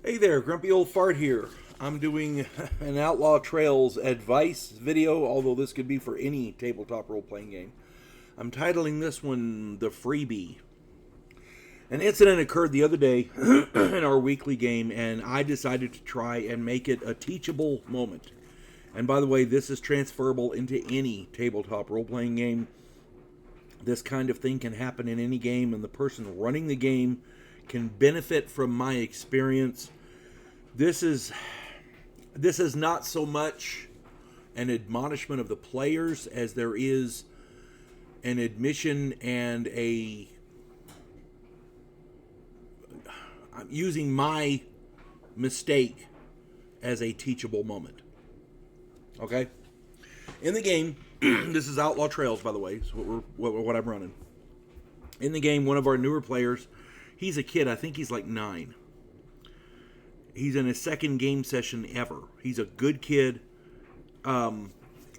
Hey there, Grumpy Old Fart here. I'm doing an Outlaw Trails advice video, although this could be for any tabletop role-playing game. I'm titling this one The Freebie. An incident occurred the other day in our weekly game, and I decided to try and make it a teachable moment. And by the way, this is transferable into any tabletop role-playing game. This kind of thing can happen in any game, and the person running the game can benefit from my experience. This is not so much an admonishment of the players as there is an admission and I'm using my mistake as a teachable moment. Okay? In the game, this is Outlaw Trails, by the way, is what I'm running. In the game, one of our newer players, he's a kid. I think he's like 9. He's in his second game session ever. He's a good kid.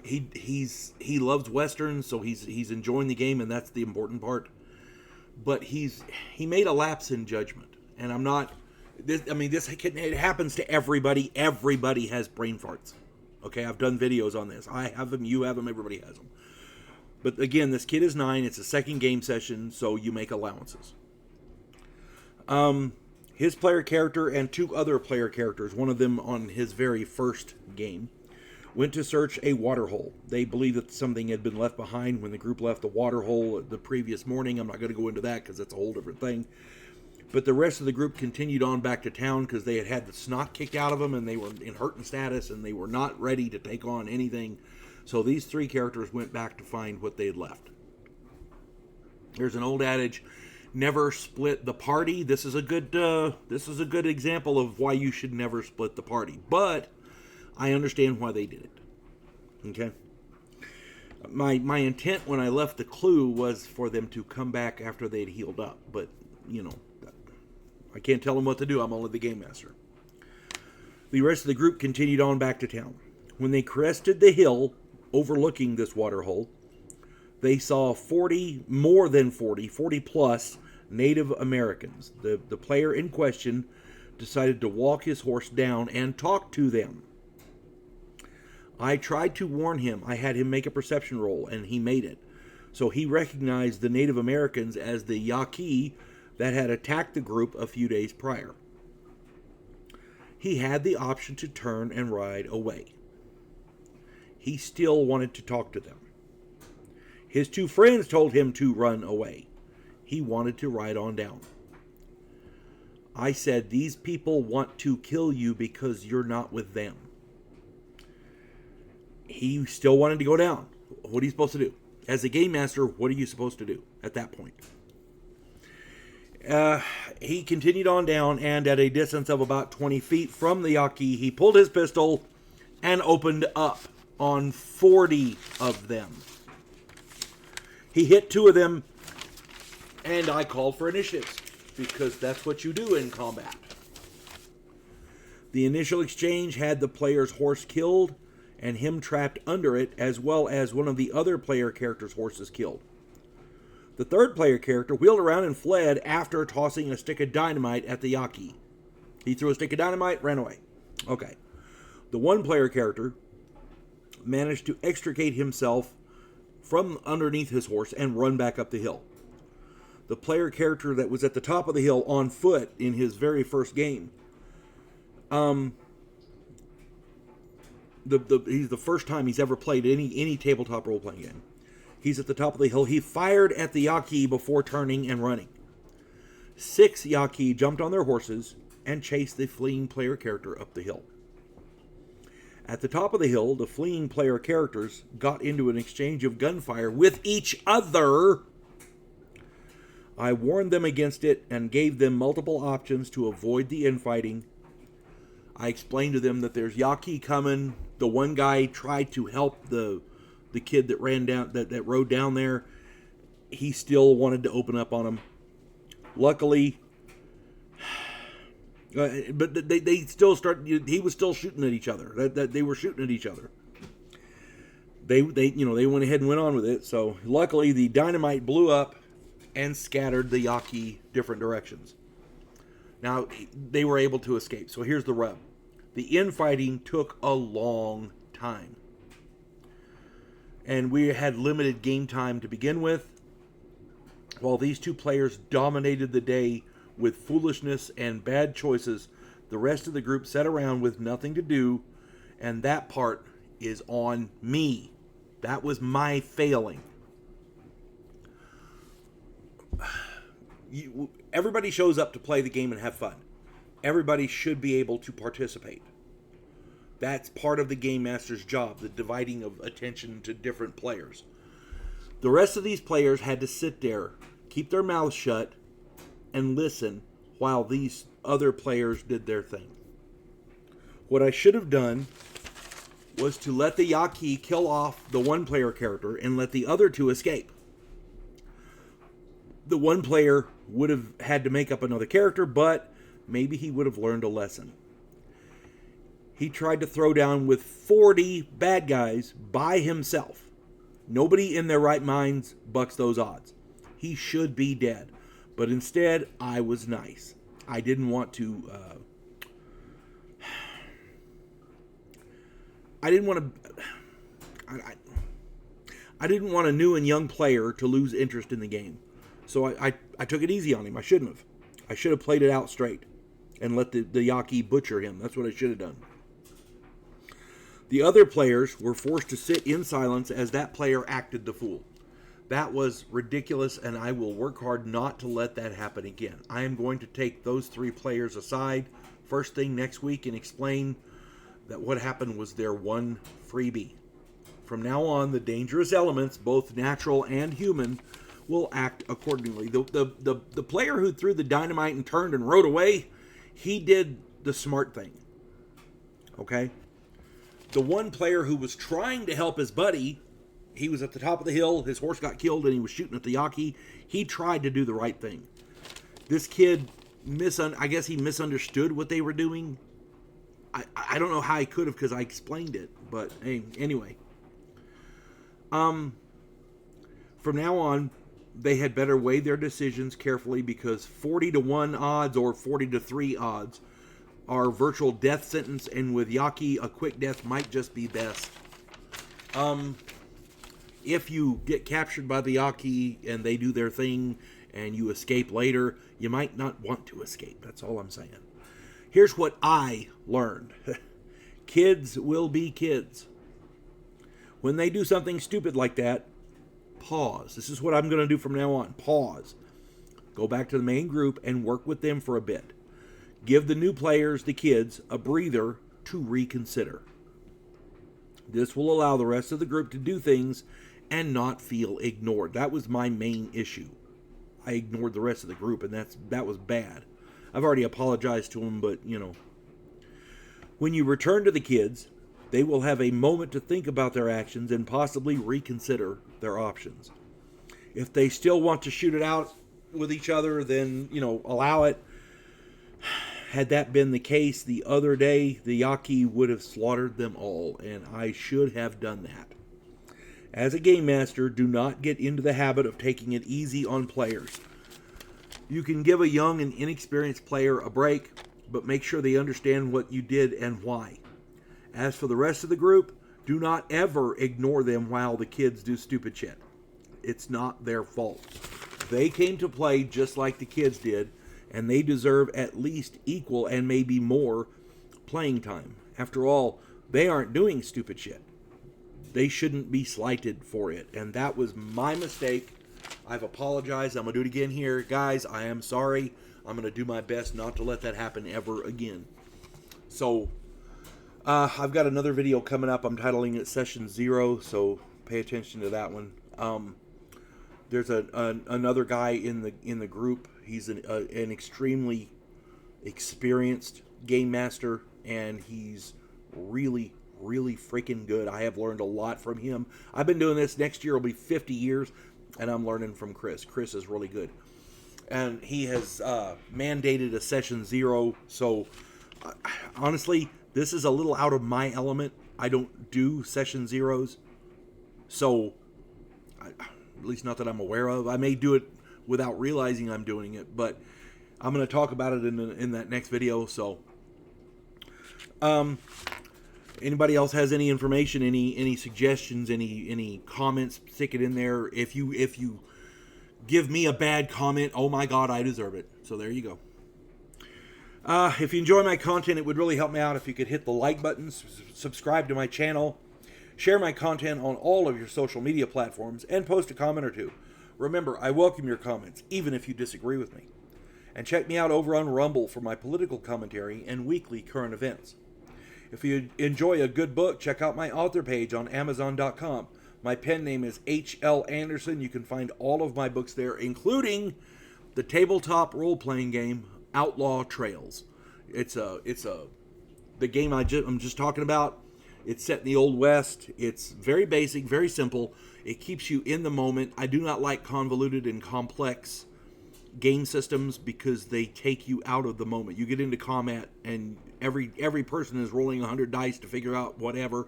He loves westerns, so he's enjoying the game, and that's the important part. But he made a lapse in judgment, and I'm not. It happens to everybody. Everybody has brain farts. Okay, I've done videos on this. I have them. You have them. Everybody has them. But again, this kid is 9. It's a second game session, so you make allowances. His player character and 2 other player characters, one of them on his very first game, went to search a water hole. They believe that something had been left behind when the group left the water hole the previous morning. I'm not going to go into that because that's a whole different thing. But the rest of the group continued on back to town because they had had the snot kicked out of them and they were in hurting status and they were not ready to take on anything. So these 3 characters went back to find what they had left. There's an old adage: never split the party. This is a good example of why you should never split the party. But I understand why they did it. Okay. My intent when I left the clue was for them to come back after they'd healed up. But, I can't tell them what to do. I'm only the game master. The rest of the group continued on back to town. When they crested the hill overlooking this water hole, they saw 40 plus Native Americans. The player in question decided to walk his horse down and talk to them. I tried to warn him. I had him make a perception roll, and he made it. So he recognized the Native Americans as the Yaqui that had attacked the group a few days prior. He had the option to turn and ride away. He still wanted to talk to them. His 2 friends told him to run away. He wanted to ride on down. I said, these people want to kill you because you're not with them. He still wanted to go down. What are you supposed to do? As a game master, what are you supposed to do at that point? He continued on down, and at a distance of about 20 feet from the Yaqui, he pulled his pistol and opened up on 40 of them. He hit 2 of them, and I called for initiatives, because that's what you do in combat. The initial exchange had the player's horse killed, and him trapped under it, as well as one of the other player character's horses killed. The 3rd player character wheeled around and fled after tossing a stick of dynamite at the Yaqui. He threw a stick of dynamite, ran away. Okay. The 1 player character managed to extricate himself from underneath his horse and run back up the hill. The player character that was at the top of the hill on foot in his very first game, he's the first time he's ever played any tabletop role-playing game. He's at the top of the hill. He fired at the Yaqui before turning and running. 6 Yaqui jumped on their horses and chased the fleeing player character up the hill. At the top of the hill, the fleeing player characters got into an exchange of gunfire with each other. I warned them against it and gave them multiple options to avoid the infighting. I explained to them that there's Yaqui coming. The one guy tried to help the kid that ran down that rode down there. He still wanted to open up on him. Luckily, but they still started. He was still shooting at each other. That they were shooting at each other. They went ahead and went on with it. So luckily, the dynamite blew up and scattered the Yaqui different directions. Now, they were able to escape. So here's the rub. The infighting took a long time. And we had limited game time to begin with. While these two players dominated the day with foolishness and bad choices, the rest of the group sat around with nothing to do, and that part is on me. That was my failing. Everybody shows up to play the game and have fun. Everybody should be able to participate. That's part of the game master's job, the dividing of attention to different players. The rest of these players had to sit there, keep their mouths shut, and listen while these other players did their thing. What I should have done was to let the Yaqui kill off the one player character and let the other two escape. The one player would have had to make up another character, but maybe he would have learned a lesson. He tried to throw down with 40 bad guys by himself. Nobody in their right minds bucks those odds. He should be dead. But instead, I was nice. I didn't want to... I didn't want a new and young player to lose interest in the game. So I took it easy on him. I shouldn't have. I should have played it out straight and let the Yaqui butcher him. That's what I should have done. The other players were forced to sit in silence as that player acted the fool. That was ridiculous, and I will work hard not to let that happen again. I am going to take those 3 players aside first thing next week and explain that what happened was their one freebie. From now on, the dangerous elements, both natural and human, will act accordingly. The player who threw the dynamite and turned and rode away, he did the smart thing. Okay? The one player who was trying to help his buddy, he was at the top of the hill, his horse got killed, and he was shooting at the Yaqui. He tried to do the right thing. This kid, I guess he misunderstood what they were doing. I don't know how I could have because I explained it. But hey, anyway. From now on, they had better weigh their decisions carefully because 40-1 odds or 40-3 odds are virtual death sentence, and with Yaqui, a quick death might just be best. If you get captured by the Yaqui and they do their thing and you escape later, you might not want to escape. That's all I'm saying. Here's what I learned. Kids will be kids. When they do something stupid like that, pause. This is what I'm going to do from now on. Pause. Go back to the main group and work with them for a bit. Give the new players, the kids, a breather to reconsider. This will allow the rest of the group to do things and not feel ignored. That was my main issue. I ignored the rest of the group, and that was bad. I've already apologized to them, but, When you return to the kids, they will have a moment to think about their actions and possibly reconsider their options. If they still want to shoot it out with each other, then, allow it. Had that been the case the other day, the Yaqui would have slaughtered them all, and I should have done that. As a game master, do not get into the habit of taking it easy on players. You can give a young and inexperienced player a break, but make sure they understand what you did and why. As for the rest of the group, do not ever ignore them while the kids do stupid shit. It's not their fault. They came to play just like the kids did, and they deserve at least equal and maybe more playing time. After all, they aren't doing stupid shit. They shouldn't be slighted for it, and that was my mistake. I've apologized. I'm going to do it again here. Guys, I am sorry. I'm going to do my best not to let that happen ever again. So, I've got another video coming up. I'm titling it Session 0, so pay attention to that one. There's another guy in the group. He's an extremely experienced game master, and he's really, really freaking good. I have learned a lot from him. I've been doing this. Next year will be 50 years, and I'm learning from Chris. Chris is really good. And he has mandated a Session 0, so honestly, this is a little out of my element. I don't do Session 0s, so at least not that I'm aware of. I may do it without realizing I'm doing it, but I'm going to talk about it in that next video. So, anybody else has any information, any suggestions, any comments, stick it in there. If you give me a bad comment, oh my God, I deserve it. So there you go. If you enjoy my content, it would really help me out if you could hit the like button, subscribe to my channel, share my content on all of your social media platforms, and post a comment or two. Remember, I welcome your comments, even if you disagree with me. And check me out over on Rumble for my political commentary and weekly current events. If you enjoy a good book, check out my author page on Amazon.com. My pen name is H.L. Anderson. You can find all of my books there, including the tabletop role-playing game Outlaw Trails. It's the game I'm just talking about. It's set in the Old West. It's very basic, very simple. It keeps you in the moment. I do not like convoluted and complex game systems because they take you out of the moment. You get into combat and every person is rolling 100 dice to figure out whatever,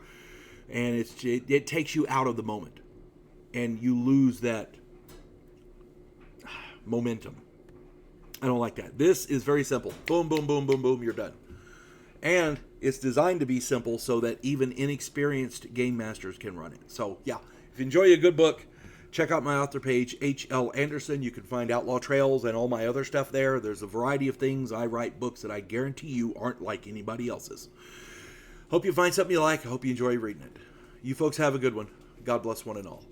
and it takes you out of the moment, and you lose that momentum. I don't like that. This is very simple. Boom, boom, boom, boom, boom, you're done. And it's designed to be simple so that even inexperienced game masters can run it. So, yeah, if you enjoy a good book, check out my author page, H.L. Anderson. You can find Outlaw Trails and all my other stuff there. There's a variety of things. I write books that I guarantee you aren't like anybody else's. Hope you find something you like. I hope you enjoy reading it. You folks have a good one. God bless one and all.